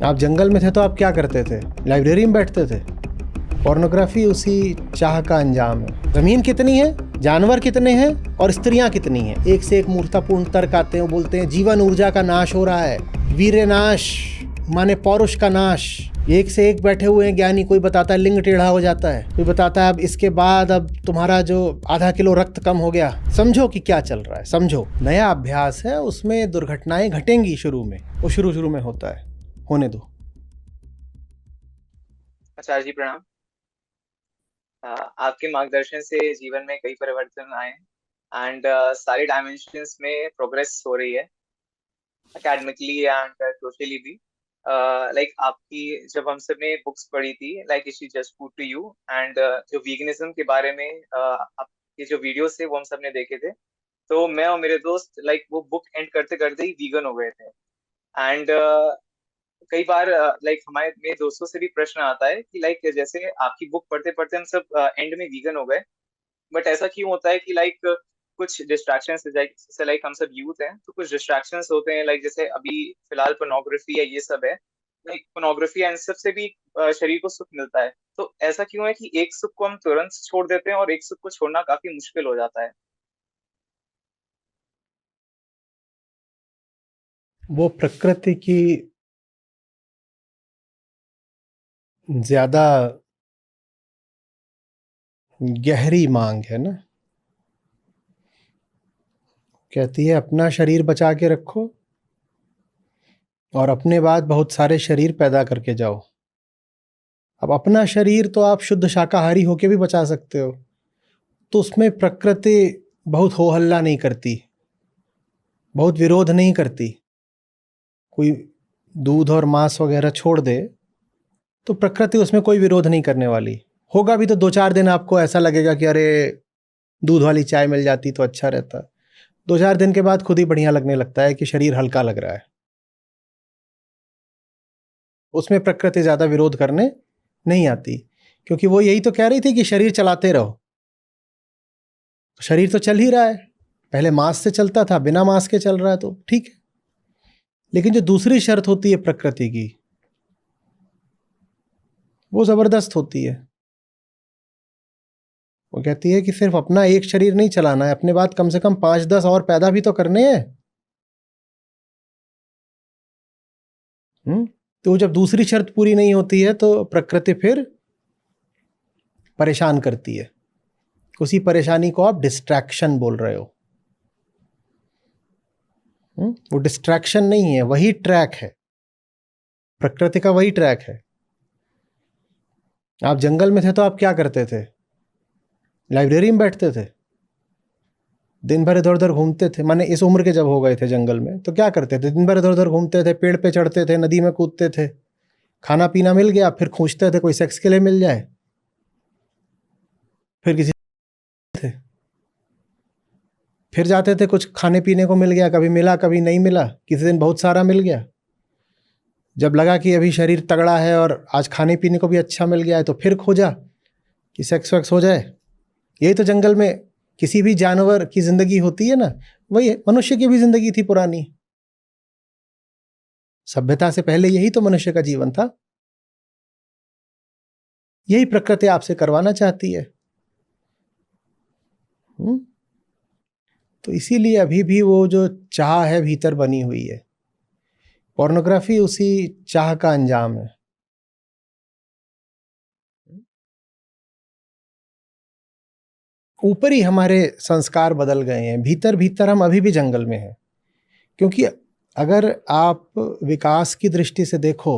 आप जंगल में थे तो आप क्या करते थे? लाइब्रेरी में बैठते थे। पोर्नोग्राफी उसी चाह का अंजाम है। ज़मीन कितनी है, जानवर कितने हैं और स्त्रियां कितनी हैं। एक से एक मूर्खतापूर्ण तर्क आते हैं, बोलते हैं जीवन ऊर्जा का नाश हो रहा है, वीर्य नाश माने पौरुष का नाश। एक से एक बैठे हुए हैं ज्ञानी, कोई बताता है लिंग टेढ़ा हो जाता है, कोई बताता है अब इसके बाद अब तुम्हारा जो आधा किलो रक्त कम हो गया। समझो कि क्या चल रहा है, समझो। नया अभ्यास है, उसमें दुर्घटनाएं घटेंगी शुरू में, वो शुरू में होता है, होने दो। आचार्य जी प्रणाम। आपके मार्गदर्शन से जीवन में कई परिवर्तन आए हैं एंड सारे डायमेंशंस में प्रोग्रेस हो रही है, एकेडमिकली एंड सोशली भी। लाइक आपकी जब हम सब ने बुक्स पढ़ी थी, लाइक इशी just food to you and जो वीगनिज्म के बारे में आपके जो वीडियोस थे वो हम सब ने देखे थे। तो मैं और मेरे दोस्त लाइक वो बुक एंड करते करते ही वीगन हो गए थे। एंड कई बार लाइक हमारे मेरे दोस्तों से भी प्रश्न आता है कि लाइक जैसे आपकी बुक पढ़ते पढ़ते हम सब एंड में वीगन हो गए, बट ऐसा क्यों होता है कि लाइक कुछ डिस्ट्रैक्शंस, जैसे लाइक हम सब यूथ हैं तो कुछ डिस्ट्रैक्शंस होते हैं, लाइक जैसे अभी फिलहाल पोर्नोग्राफी है, ये सब है। लाइक पोर्नोग्राफी एंड सब से भी शरीर को सुख मिलता है, तो ऐसा क्यों है कि एक सुख को हम तुरंत छोड़ देते हैं और एक सुख को छोड़ना काफी मुश्किल हो जाता है? वो प्रकृति की ज्यादा गहरी मांग है ना। कहती है अपना शरीर बचा के रखो और अपने बाद बहुत सारे शरीर पैदा करके जाओ। अब अपना शरीर तो आप शुद्ध शाकाहारी होके भी बचा सकते हो, तो उसमें प्रकृति बहुत हो हल्ला नहीं करती, बहुत विरोध नहीं करती। कोई दूध और मांस वगैरह छोड़ दे तो प्रकृति उसमें कोई विरोध नहीं करने वाली। होगा भी तो 2-4 दिन आपको ऐसा लगेगा कि अरे दूध वाली चाय मिल जाती तो अच्छा रहता। 2-4 दिन के बाद खुद ही बढ़िया लगने लगता है कि शरीर हल्का लग रहा है। उसमें प्रकृति ज्यादा विरोध करने नहीं आती, क्योंकि वो यही तो कह रही थी कि शरीर चलाते रहो। शरीर तो चल ही रहा है, पहले मांस से चलता था, बिना मांस के चल रहा है तो ठीक है। लेकिन जो दूसरी शर्त होती है प्रकृति की, वो जबरदस्त होती है। वो कहती है कि सिर्फ अपना एक शरीर नहीं चलाना है, अपने बाद कम से कम 5-10 और पैदा भी तो करने हैं। तो जब दूसरी शर्त पूरी नहीं होती है तो प्रकृति फिर परेशान करती है। उसी परेशानी को आप डिस्ट्रैक्शन बोल रहे हो। वो डिस्ट्रैक्शन नहीं है, वही ट्रैक है, प्रकृति का वही ट्रैक है। आप जंगल में थे तो आप क्या करते थे? लाइब्रेरी में बैठते थे, दिन भर इधर उधर घूमते थे। माने इस उम्र के जब हो गए थे जंगल में तो क्या करते थे? दिन भर इधर उधर घूमते थे, पेड़ पे चढ़ते थे, नदी में कूदते थे, खाना पीना मिल गया, फिर खोजते थे कोई सेक्स के लिए मिल जाए, फिर किसी थे, फिर जाते थे, कुछ खाने पीने को मिल गया, कभी मिला कभी नहीं मिला, किसी दिन बहुत सारा मिल गया। जब लगा कि अभी शरीर तगड़ा है और आज खाने पीने को भी अच्छा मिल गया है तो फिर खोजा कि सेक्स वैक्स हो जाए। यही तो जंगल में किसी भी जानवर की जिंदगी होती है ना, वही मनुष्य की भी जिंदगी थी पुरानी। सभ्यता से पहले यही तो मनुष्य का जीवन था। यही प्रकृति आपसे करवाना चाहती है। तो इसीलिए अभी भी वो जो चाह है भीतर बनी हुई है। पोर्नोग्राफी उसी चाह का अंजाम है। ऊपर ही हमारे संस्कार बदल गए हैं, भीतर भीतर हम अभी भी जंगल में हैं। क्योंकि अगर आप विकास की दृष्टि से देखो,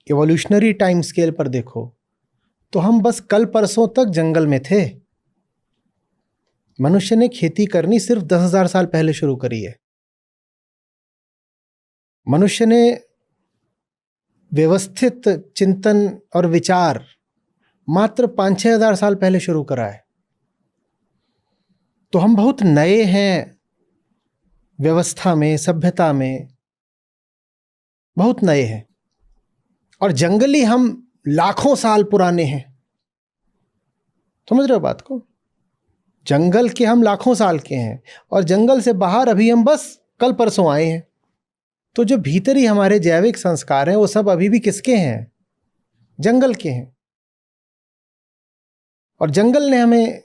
इवोल्यूशनरी टाइम स्केल पर देखो, तो हम बस कल परसों तक जंगल में थे। मनुष्य ने खेती करनी सिर्फ 10,000 साल पहले शुरू करी है। मनुष्य ने व्यवस्थित चिंतन और विचार मात्र 5-6 हजार साल पहले शुरू करा है। तो हम बहुत नए हैं, व्यवस्था में, सभ्यता में बहुत नए हैं। और जंगली हम लाखों साल पुराने हैं। समझ रहे हो बात को? जंगल के हम लाखों साल के हैं और जंगल से बाहर अभी हम बस कल परसों आए हैं। तो जो भीतरी हमारे जैविक संस्कार हैं वो सब अभी भी किसके हैं? जंगल के हैं। और जंगल ने हमें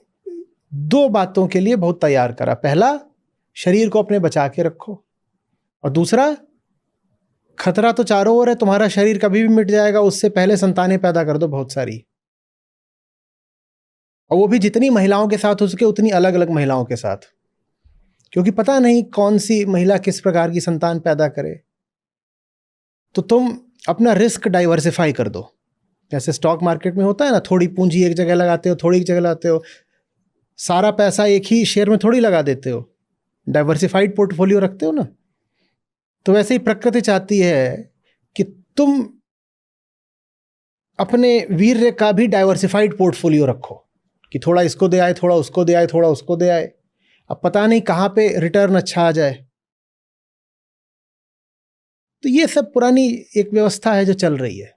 दो बातों के लिए बहुत तैयार करा। पहला, शरीर को अपने बचा के रखो, और दूसरा, खतरा तो चारों ओर है, तुम्हारा शरीर कभी भी मिट जाएगा, उससे पहले संतानें पैदा कर दो बहुत सारी, और वो भी जितनी महिलाओं के साथ हो सके उतनी अलग अलग महिलाओं के साथ, क्योंकि पता नहीं कौन सी महिला किस प्रकार की संतान पैदा करे। तो तुम अपना रिस्क डाइवर्सिफाई कर दो। जैसे स्टॉक मार्केट में होता है ना, थोड़ी पूंजी एक जगह लगाते हो, थोड़ी एक जगह लगाते हो, सारा पैसा एक ही शेयर में थोड़ी लगा देते हो, डाइवर्सिफाइड पोर्टफोलियो रखते हो ना। तो वैसे ही प्रकृति चाहती है कि तुम अपने वीर्य का भी डाइवर्सिफाइड पोर्टफोलियो रखो, कि थोड़ा इसको दे आए, थोड़ा उसको दे आए, थोड़ा उसको दे आए। अब पता नहीं कहाँ पे रिटर्न अच्छा आ जाए। तो ये सब पुरानी एक व्यवस्था है जो चल रही है,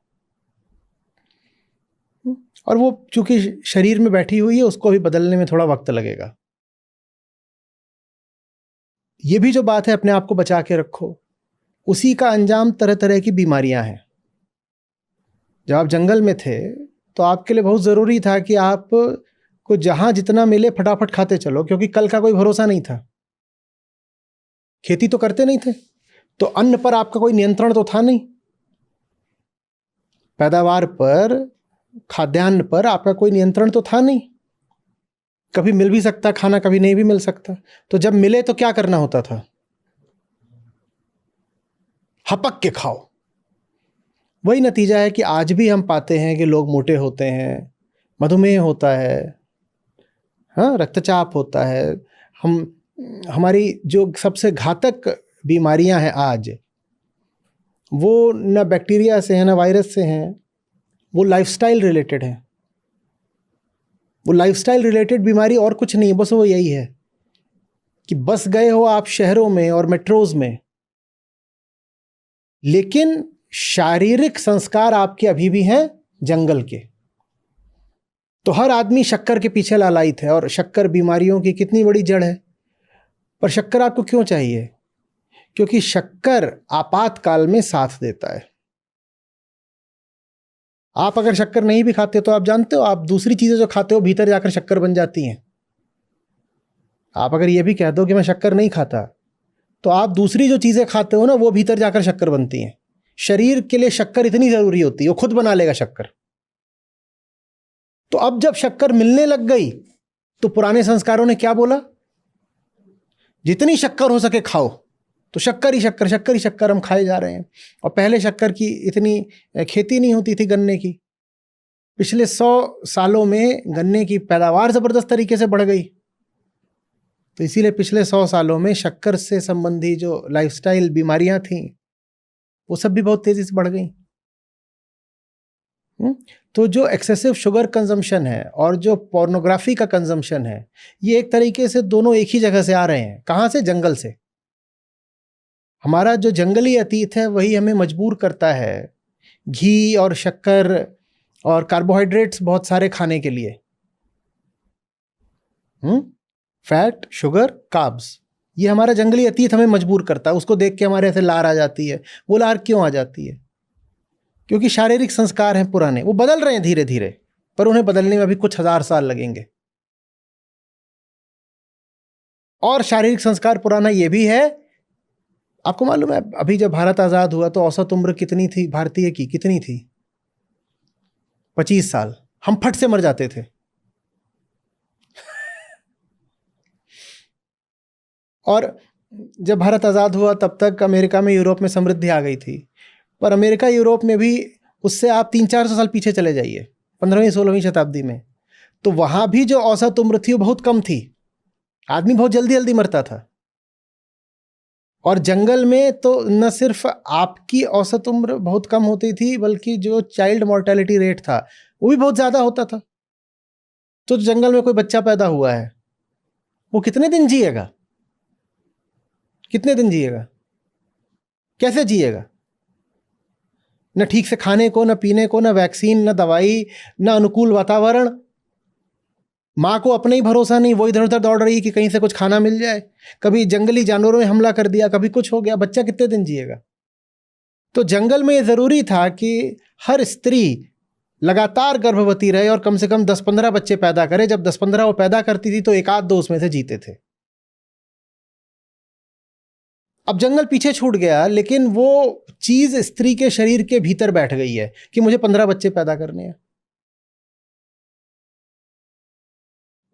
और वो चूंकि शरीर में बैठी हुई है, उसको भी बदलने में थोड़ा वक्त लगेगा। ये भी जो बात है, अपने आप को बचा के रखो, उसी का अंजाम तरह तरह की बीमारियां हैं। जब आप जंगल में थे तो आपके लिए बहुत ज़रूरी था कि आप को जहां जितना मिले फटाफट खाते चलो, क्योंकि कल का कोई भरोसा नहीं था। खेती तो करते नहीं थे, तो अन्न पर आपका कोई नियंत्रण तो था नहीं। पैदावार पर, खाद्यान्न पर आपका कोई नियंत्रण तो था नहीं। कभी मिल भी सकता खाना, कभी नहीं भी मिल सकता। तो जब मिले तो क्या करना होता था? हपक के खाओ। वही नतीजा है कि आज भी हम पाते हैं कि लोग मोटे होते हैं, मधुमेह होता है, हाँ, रक्तचाप होता है। हमारी जो सबसे घातक बीमारियां हैं आज, वो न बैक्टीरिया से हैं, न वायरस से हैं, वो लाइफस्टाइल रिलेटेड हैं। वो लाइफस्टाइल रिलेटेड बीमारी और कुछ नहीं है, बस वो यही है कि बस गए हो आप शहरों में और मेट्रोज में, लेकिन शारीरिक संस्कार आपके अभी भी हैं जंगल के। तो हर आदमी शक्कर के पीछे लालायित है, और शक्कर बीमारियों की कितनी बड़ी जड़ है। पर शक्कर आपको क्यों चाहिए? क्योंकि शक्कर आपातकाल में साथ देता है। आप अगर शक्कर नहीं भी खाते तो आप जानते हो, आप दूसरी चीजें जो खाते हो भीतर जाकर शक्कर बन जाती हैं। आप अगर ये भी कह दो कि मैं शक्कर नहीं खाता, तो आप दूसरी जो चीजें खाते हो ना, वो भीतर जाकर शक्कर बनती हैं। शरीर के लिए शक्कर इतनी जरूरी होती है, वो खुद बना लेगा शक्कर। तो अब जब शक्कर मिलने लग गई तो पुराने संस्कारों ने क्या बोला? जितनी शक्कर हो सके खाओ। तो शक्कर ही शक्कर, शक्कर ही शक्कर हम खाए जा रहे हैं। और पहले शक्कर की इतनी खेती नहीं होती थी गन्ने की। पिछले 100 सालों में गन्ने की पैदावार जबरदस्त तरीके से बढ़ गई। तो इसीलिए पिछले 100 सालों में शक्कर से संबंधी जो लाइफस्टाइल बीमारियां थीं, वो सब भी बहुत तेजी से बढ़ गई। तो जो एक्सेसिव शुगर कंजम्पशन है और जो पोर्नोग्राफी का कंजम्पशन है, ये एक तरीके से दोनों एक ही जगह से आ रहे हैं। कहाँ से? जंगल से। हमारा जो जंगली अतीत है वही हमें मजबूर करता है घी और शक्कर और कार्बोहाइड्रेट्स बहुत सारे खाने के लिए। फैट, शुगर, कार्ब्स, ये हमारा जंगली अतीत हमें मजबूर करता है। उसको देख के हमारे ऐसे लार आ जाती है। वो लार क्यों आ जाती है? क्योंकि शारीरिक संस्कार हैं पुराने, वो बदल रहे हैं धीरे धीरे, पर उन्हें बदलने में अभी कुछ हजार साल लगेंगे। और शारीरिक संस्कार पुराना ये भी है, आपको मालूम है अभी जब भारत आजाद हुआ तो औसत उम्र कितनी थी भारतीय की? कितनी थी? 25 साल। हम फट से मर जाते थे। और जब भारत आजाद हुआ तब तक अमेरिका में, यूरोप में समृद्धि आ गई थी। पर अमेरिका, यूरोप में भी उससे आप 300-400 साल पीछे चले जाइए, 15वीं 16वीं शताब्दी में, तो वहां भी जो औसत उम्र थी वो बहुत कम थी। आदमी बहुत जल्दी जल्दी मरता था। और जंगल में तो न सिर्फ आपकी औसत उम्र बहुत कम होती थी, बल्कि जो चाइल्ड मोर्टेलिटी रेट था वो भी बहुत ज्यादा होता था। तो जंगल में कोई बच्चा पैदा हुआ है, वो कितने दिन जिएगा? कितने दिन जिएगा? कैसे जिएगा? न ठीक से खाने को, न पीने को, न वैक्सीन, न दवाई, न अनुकूल वातावरण। माँ को अपना ही भरोसा नहीं, वो इधर उधर दौड़ रही कि कहीं से कुछ खाना मिल जाए। कभी जंगली जानवरों ने हमला कर दिया, कभी कुछ हो गया, बच्चा कितने दिन जिएगा? तो जंगल में ये जरूरी था कि हर स्त्री लगातार गर्भवती रहे और कम से कम 10-15 बच्चे पैदा करे। जब 10-15 वो पैदा करती थी तो एक आध दो उसमें से जीते थे। अब जंगल पीछे छूट गया, लेकिन वो चीज स्त्री के शरीर के भीतर बैठ गई है कि मुझे 15 बच्चे पैदा करने हैं।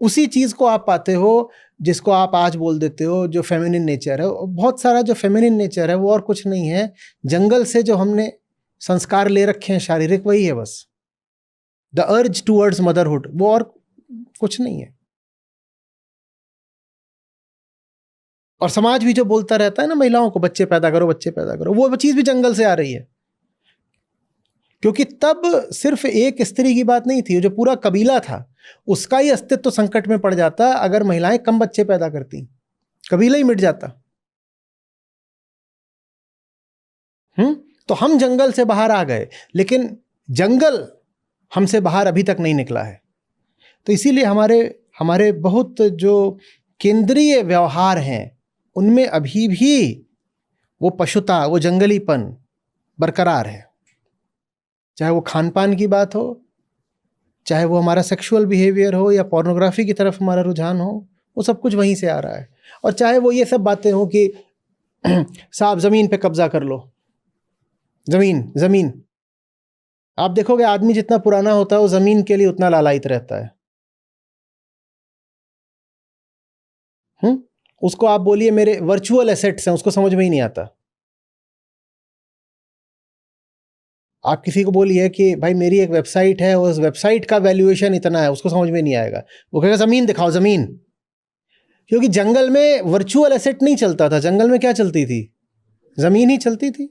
उसी चीज को आप पाते हो जिसको आप आज बोल देते हो जो फेमिनिन नेचर है। बहुत सारा जो फेमिनिन नेचर है वो और कुछ नहीं है, जंगल से जो हमने संस्कार ले रखे हैं शारीरिक, वही है बस। द अर्ज टूवर्ड्स मदरहुड, वो और कुछ नहीं है। और समाज भी जो बोलता रहता है ना महिलाओं को बच्चे पैदा करो बच्चे पैदा करो, वो चीज भी जंगल से आ रही है। क्योंकि तब सिर्फ एक स्त्री की बात नहीं थी, जो पूरा कबीला था उसका ही अस्तित्व संकट में पड़ जाता अगर महिलाएं कम बच्चे पैदा करती, कबीला ही मिट जाता। तो हम जंगल से बाहर आ गए, लेकिन जंगल हमसे बाहर अभी तक नहीं निकला है। तो इसीलिए हमारे बहुत जो केंद्रीय व्यवहार हैं उनमें अभी भी वो पशुता, वो जंगलीपन बरकरार है। चाहे वो खान पान की बात हो, चाहे वो हमारा सेक्सुअल बिहेवियर हो, या पोर्नोग्राफी की तरफ हमारा रुझान हो, वो सब कुछ वहीं से आ रहा है। और चाहे वो ये सब बातें हो कि साहब ज़मीन पे कब्जा कर लो, ज़मीन। आप देखोगे आदमी जितना पुराना होता है वो ज़मीन के लिए उतना लालायित रहता है। उसको आप बोलिए मेरे वर्चुअल एसेट्स हैं, उसको समझ में ही नहीं आता। आप किसी को बोलिए कि भाई मेरी एक वेबसाइट है, उस वेबसाइट का वैल्यूएशन इतना है, उसको समझ में नहीं आएगा। वो कहेगा ज़मीन दिखाओ, ज़मीन। क्योंकि जंगल में वर्चुअल एसेट नहीं चलता था, जंगल में क्या चलती थी? ज़मीन ही चलती थी।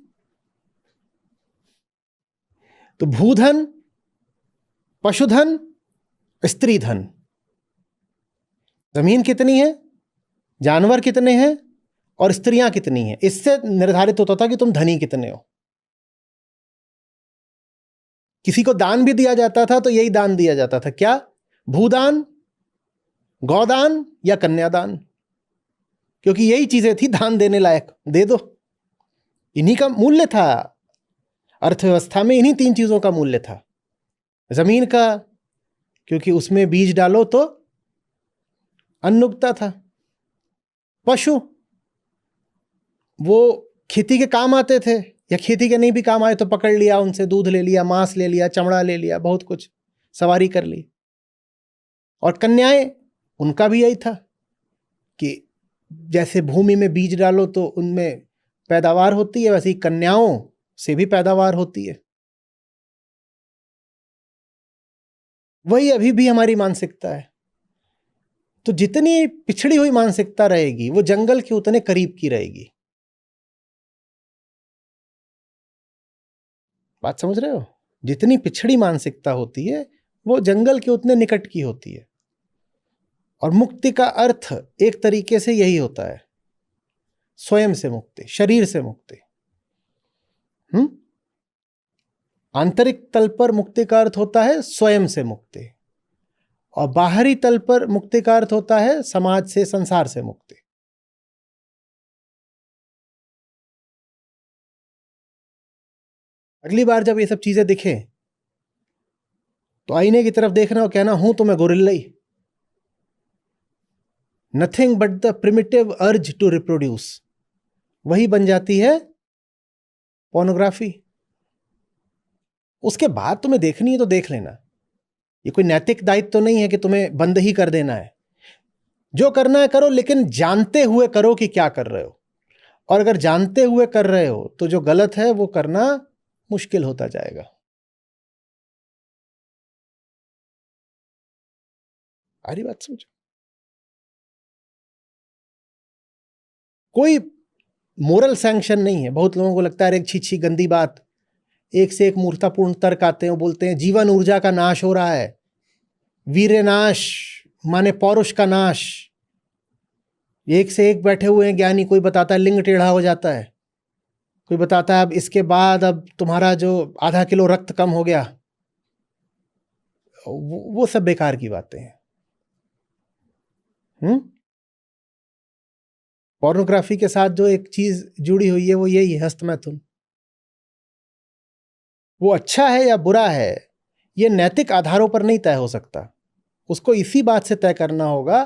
तो भूधन, पशुधन, स्त्री धन। ज़मीन कितनी है, जानवर कितने हैं और स्त्रियां कितनी हैं, इससे निर्धारित होता था कि तुम धनी कितने हो। किसी को दान भी दिया जाता था तो यही दान दिया जाता था, क्या? भूदान, गौदान या कन्यादान। क्योंकि यही चीजें थी दान देने लायक, दे दो। इन्हीं का मूल्य था अर्थव्यवस्था में, इन्हीं 3 चीजों का मूल्य था। जमीन का, क्योंकि उसमें बीज डालो तो अन्न उगता था। पशु, वो खेती के काम आते थे, या खेती के नहीं भी काम आए तो पकड़ लिया, उनसे दूध ले लिया, मांस ले लिया, चमड़ा ले लिया, बहुत कुछ सवारी कर ली। और कन्याएं, उनका भी यही था कि जैसे भूमि में बीज डालो तो उनमें पैदावार होती है, वैसे ही कन्याओं से भी पैदावार होती है। वही अभी भी हमारी मानसिकता है। तो जितनी पिछड़ी हुई मानसिकता रहेगी वो जंगल के उतने करीब की रहेगी। बात समझ रहे हो? जितनी पिछड़ी मानसिकता होती है वो जंगल के उतने निकट की होती है। और मुक्ति का अर्थ एक तरीके से यही होता है, स्वयं से मुक्ति, शरीर से मुक्ति। आंतरिक तल पर मुक्ति का अर्थ होता है स्वयं से मुक्ति, और बाहरी तल पर मुक्ति का अर्थ होता है समाज से, संसार से मुक्ति। अगली बार जब ये सब चीजें दिखे तो आईने की तरफ देखना और कहना, हूं तो मैं गोरिल्ला ही। Nothing but the primitive urge to reproduce, वही बन जाती है पोर्नोग्राफी। उसके बाद तुम्हें देखनी है तो देख लेना। ये कोई नैतिक दायित्व तो नहीं है कि तुम्हें बंद ही कर देना है। जो करना है करो, लेकिन जानते हुए करो कि क्या कर रहे हो। और अगर जानते हुए कर रहे हो तो जो गलत है वो करना मुश्किल होता जाएगा। आ रही बात समझ? कोई मोरल सैंक्शन नहीं है। बहुत लोगों को लगता है एक छी गंदी बात, एक से एक मूर्खतापूर्ण तर्क आते हैं, बोलते हैं जीवन ऊर्जा का नाश हो रहा है, वीर्य नाश माने पौरुष का नाश। एक से एक बैठे हुए हैं ज्ञानी, कोई बताता है लिंग टेढ़ा हो जाता है, कोई बताता है अब इसके बाद अब तुम्हारा जो आधा किलो रक्त कम हो गया। वो सब बेकार की बातें हैं। पोर्नोग्राफी के साथ जो एक चीज जुड़ी हुई है वो यही है, हस्तमैथुन। वो अच्छा है या बुरा है ये नैतिक आधारों पर नहीं तय हो सकता। उसको इसी बात से तय करना होगा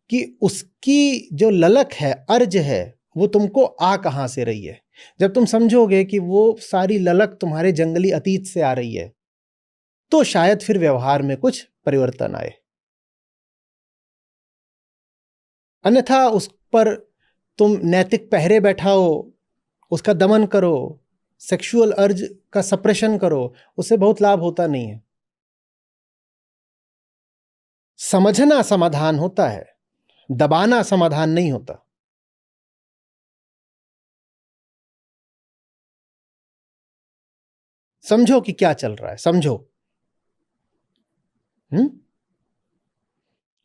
कि उसकी जो ललक है, अर्ज है, वो तुमको आ कहाँ से रही है। जब तुम समझोगे कि वो सारी ललक तुम्हारे जंगली अतीत से आ रही है, तो शायद फिर व्यवहार में कुछ परिवर्तन आए। अन्यथा उस पर तुम नैतिक पहरे बैठाओ, उसका दमन करो, सेक्सुअल अर्ज का सप्रेशन करो, उससे बहुत लाभ होता नहीं है। समझना समाधान होता है, दबाना समाधान नहीं होता। समझो कि क्या चल रहा है, समझो।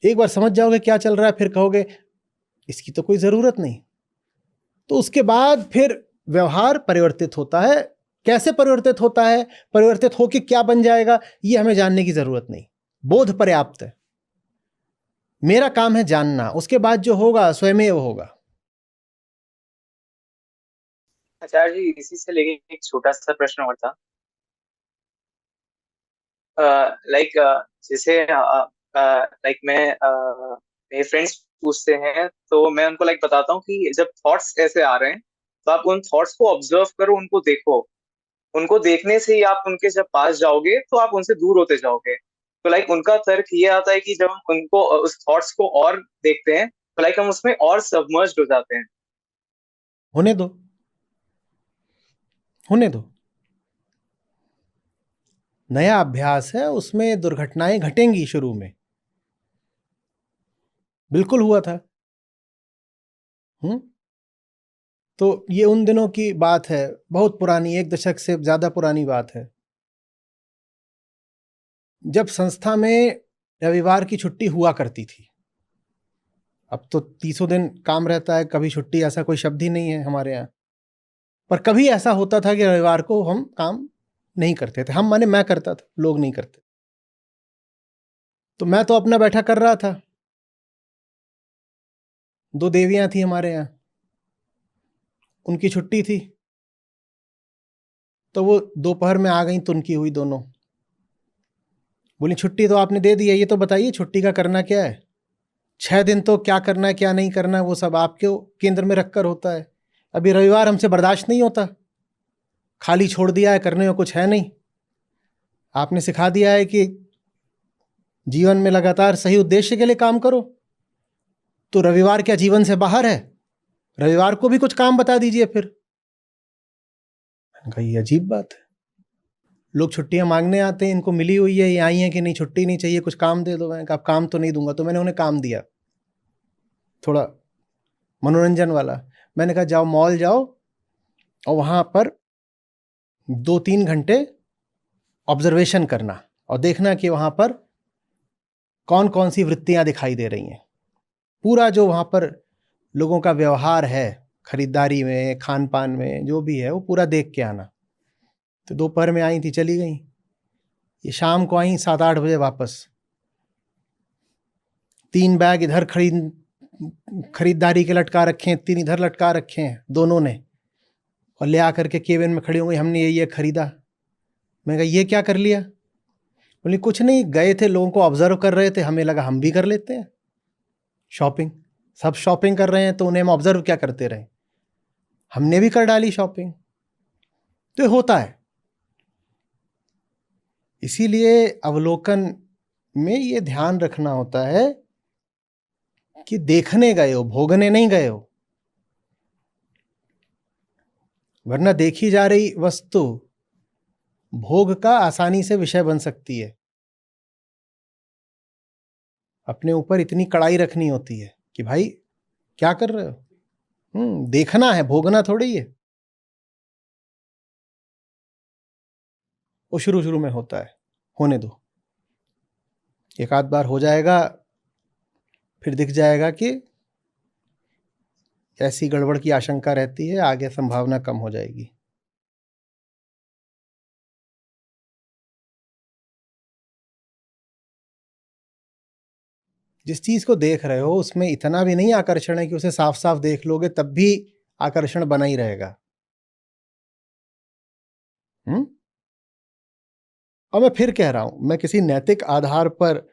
एक बार समझ जाओगे क्या चल रहा है, फिर कहोगे इसकी तो कोई जरूरत नहीं। तो उसके बाद फिर व्यवहार परिवर्तित होता है। कैसे परिवर्तित होता है, परिवर्तित होकर क्या बन जाएगा, ये हमें जानने की जरूरत नहीं। बोध पर्याप्त है। मेरा काम है जानना, उसके बाद जो होगा स्वयमेव होगा। आचार्य जी, इसी से लेके एक छोटा सा प्रश्न और था। लाइक जैसे लाइक मेरे फ्रेंड्स पूछते हैं तो मैं उनको लाइक बताता हूँ कि जब थॉट्स ऐसे आ रहे हैं तो आप उन थॉट्स को ऑब्जर्व करो, उनको देखो। उनको देखने से ही आप उनके जब पास जाओगे तो आप उनसे दूर होते जाओगे। तो लाइक उनका तर्क ये आता है कि जब हम उनको उस थॉट्स को और देखते हैं तो लाइक हम उसमें और सबमर्ज्ड हो जाते हैं। होने दो, होने दो। नया अभ्यास है, उसमें दुर्घटनाएं घटेंगी शुरू में। बिल्कुल हुआ था। तो ये उन दिनों की बात है, बहुत पुरानी, 1 दशक से ज्यादा पुरानी बात है, जब संस्था में रविवार की छुट्टी हुआ करती थी। अब तो 30 दिन काम रहता है, कभी छुट्टी ऐसा कोई शब्द ही नहीं है हमारे यहाँ। पर कभी ऐसा होता था कि रविवार को हम काम नहीं करते थे। हम माने मैं करता था, लोग नहीं करते। तो मैं तो अपना बैठा कर रहा था। 2 देवियां थी हमारे यहाँ, उनकी छुट्टी थी, तो वो दोपहर में आ गई तुनकी हुई दोनों। बोली छुट्टी तो आपने दे दी है, ये तो बताइए छुट्टी का करना क्या है। 6 दिन तो क्या करना है क्या नहीं करना है वो सब आपके केंद्र में रखकर होता है। अभी रविवार हमसे बर्दाश्त नहीं होता, खाली छोड़ दिया है, करने में कुछ है नहीं। आपने सिखा दिया है कि जीवन में लगातार सही उद्देश्य के लिए काम करो, तो रविवार क्या जीवन से बाहर है? रविवार को भी कुछ काम बता दीजिए फिर। मैंने कहा ये अजीब बात है, लोग छुट्टियां मांगने आते हैं, इनको मिली हुई है, ये आई हैं कि नहीं छुट्टी नहीं चाहिए, कुछ काम दे दो। मैंने कहा काम तो नहीं दूंगा। तो मैंने उन्हें काम दिया, थोड़ा मनोरंजन वाला। मैंने कहा जाओ मॉल जाओ और वहां पर 2-3 घंटे ऑब्जर्वेशन करना और देखना कि वहां पर कौन कौन सी वृत्तियां दिखाई दे रही हैं। पूरा जो वहां पर लोगों का व्यवहार है, खरीदारी में, खान पान में, जो भी है वो पूरा देख के आना। तो दोपहर में आई थी, चली गई। ये शाम को आई 7-8 बजे वापस। 3 बैग इधर खरीदारी के लटका रखे हैं, 3 इधर लटका रखे हैं दोनों ने, और ले आकर के केबिन में खड़ी हो गई, हमने ये खरीदा। मैं कहा ये क्या कर लिया? बोली कुछ नहीं, गए थे, लोगों को ऑब्जर्व कर रहे थे, हमें लगा हम भी कर लेते हैं शॉपिंग। सब शॉपिंग कर रहे हैं तो उन्हें हम ऑब्जर्व क्या करते रहे, हमने भी कर डाली शॉपिंग। तो ये होता है। इसीलिए अवलोकन में ये ध्यान रखना होता है कि देखने गए हो, भोगने नहीं गए हो। वरना देखी जा रही वस्तु भोग का आसानी से विषय बन सकती है। अपने ऊपर इतनी कड़ाई रखनी होती है कि भाई क्या कर रहे हो, देखना है, भोगना थोड़ी है। वो शुरू शुरू में होता है, होने दो। एक आध बार हो जाएगा, फिर दिख जाएगा कि ऐसी गड़बड़ की आशंका रहती है, आगे संभावना कम हो जाएगी। जिस चीज को देख रहे हो उसमें इतना भी नहीं आकर्षण है कि उसे साफ साफ देख लोगे तब भी आकर्षण बना ही रहेगा। और मैं फिर कह रहा हूं, मैं किसी नैतिक आधार पर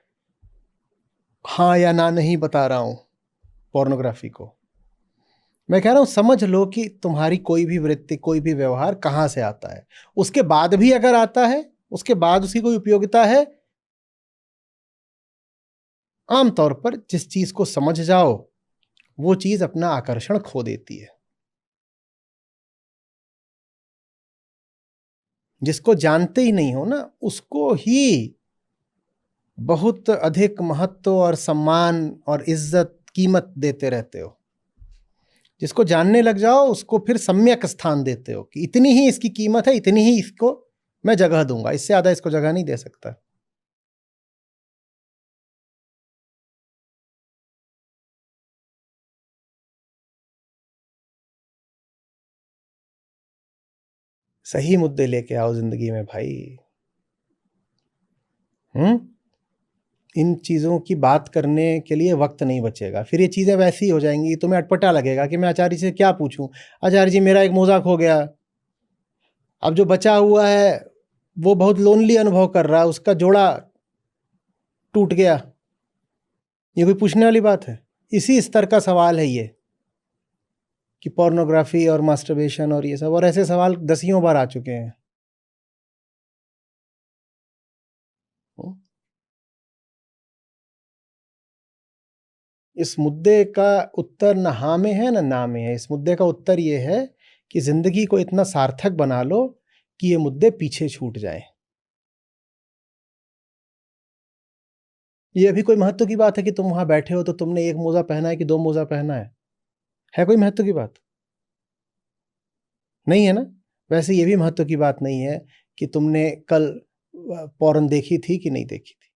हाँ या ना नहीं बता रहा हूं पोर्नोग्राफी को। मैं कह रहा हूं समझ लो कि तुम्हारी कोई भी वृत्ति, कोई भी व्यवहार कहां से आता है। उसके बाद भी अगर आता है, उसके बाद उसकी कोई उपयोगिता है, आमतौर पर जिस चीज को समझ जाओ वो चीज अपना आकर्षण खो देती है। जिसको जानते ही नहीं हो ना, उसको ही बहुत अधिक महत्व और सम्मान और इज्जत, कीमत देते रहते हो। जिसको जानने लग जाओ उसको फिर सम्यक स्थान देते हो कि इतनी ही इसकी कीमत है, इतनी ही इसको मैं जगह दूंगा, इससे ज्यादा इसको जगह नहीं दे सकता। सही मुद्दे लेके आओ जिंदगी में भाई। इन चीजों की बात करने के लिए वक्त नहीं बचेगा। फिर ये चीजें वैसी हो जाएंगी, तुम्हें अटपटा लगेगा कि मैं आचार्य से क्या पूछूं, आचार्य जी मेरा एक मोजा खो गया। अब जो बचा हुआ है वो बहुत लोनली अनुभव कर रहा है, उसका जोड़ा टूट गया। ये कोई पूछने वाली बात है? इसी स्तर का सवाल है ये कि पोर्नोग्राफी और मास्टरबेशन और ये सब, और ऐसे सवाल दसियों बार आ चुके हैं। इस मुद्दे का उत्तर न हाँ में है न ना में है। इस मुद्दे का उत्तर ये है कि जिंदगी को इतना सार्थक बना लो कि ये मुद्दे पीछे छूट जाएं। ये अभी कोई महत्व की बात है कि तुम वहां बैठे हो तो तुमने एक मोजा पहना है कि दो मोजा पहना है कोई महत्व की बात? नहीं है ना। वैसे ये भी महत्व की बात नहीं है कि तुमने कल पॉर्न देखी थी कि नहीं देखी थी।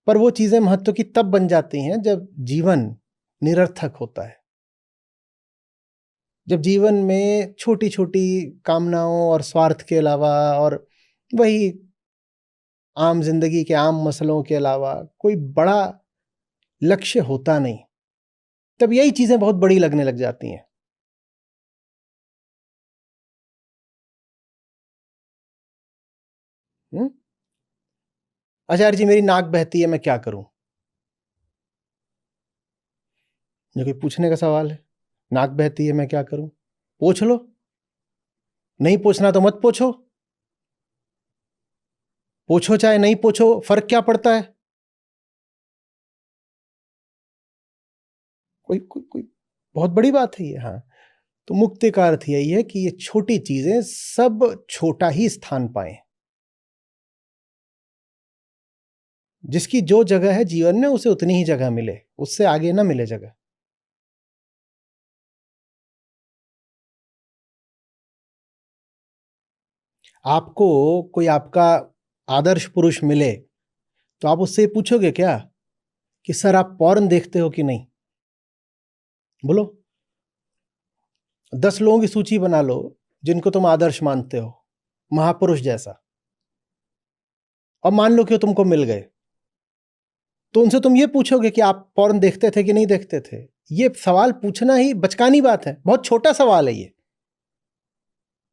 पर वो चीजें महत्व की तब बन जाती हैं जब जीवन निरर्थक होता है, जब जीवन में छोटी छोटी कामनाओं और स्वार्थ के अलावा और वही आम जिंदगी के आम मसलों के अलावा कोई बड़ा लक्ष्य होता नहीं। तब यही चीजें बहुत बड़ी लगने लग जाती हैं। आचार्य जी मेरी नाक बहती है, मैं क्या करूं? ये कोई पूछने का सवाल है? नाक बहती है मैं क्या करूं? पोंछ लो। नहीं पोंछना तो मत पोंछो। पोंछो चाहे नहीं पोंछो, फर्क क्या पड़ता है? कोई बहुत बड़ी बात है ये। हाँ, तो मुक्ति का अर्थ यही है कि ये छोटी चीजें सब छोटा ही स्थान पाए। जिसकी जो जगह है जीवन में उसे उतनी ही जगह मिले, उससे आगे ना मिले जगह। आपको कोई आपका आदर्श पुरुष मिले तो आप उससे पूछोगे क्या कि सर आप पॉर्न देखते हो कि नहीं? बोलो। 10 लोगों की सूची बना लो जिनको तुम आदर्श मानते हो, महापुरुष जैसा, और मान लो कि तुमको मिल गए, तो उनसे तुम ये पूछोगे कि आप पॉर्न देखते थे कि नहीं देखते थे? ये सवाल पूछना ही बचकानी बात है, बहुत छोटा सवाल है ये।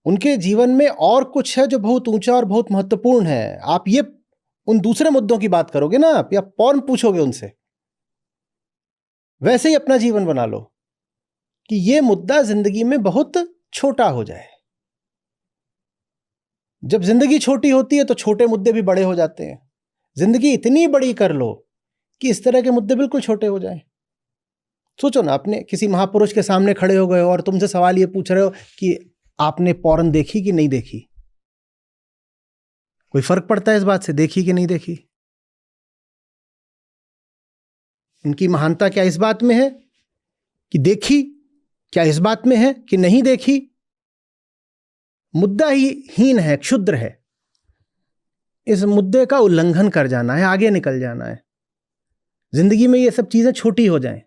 उनके जीवन में और कुछ है जो बहुत ऊंचा और बहुत महत्वपूर्ण है। आप ये उन दूसरे मुद्दों की बात करोगे ना, आप या पॉर्न पूछोगे उनसे। वैसे ही अपना जीवन बना लो कि ये मुद्दा जिंदगी में बहुत छोटा हो जाए। जब जिंदगी छोटी होती है तो छोटे मुद्दे भी बड़े हो जाते हैं। जिंदगी इतनी बड़ी कर लो कि इस तरह के मुद्दे बिल्कुल छोटे हो जाएं। सोचो ना, अपने किसी महापुरुष के सामने खड़े हो गए हो और तुमसे सवाल ये पूछ रहे हो कि आपने पॉर्न देखी कि नहीं देखी? कोई फर्क पड़ता है इस बात से, देखी कि नहीं देखी? उनकी महानता क्या इस बात में है कि देखी? क्या इस बात में है कि नहीं देखी? मुद्दा ही हीन है, क्षुद्र है। इस मुद्दे का उल्लंघन कर जाना है, आगे निकल जाना है। जिंदगी में ये सब चीजें छोटी हो जाएं।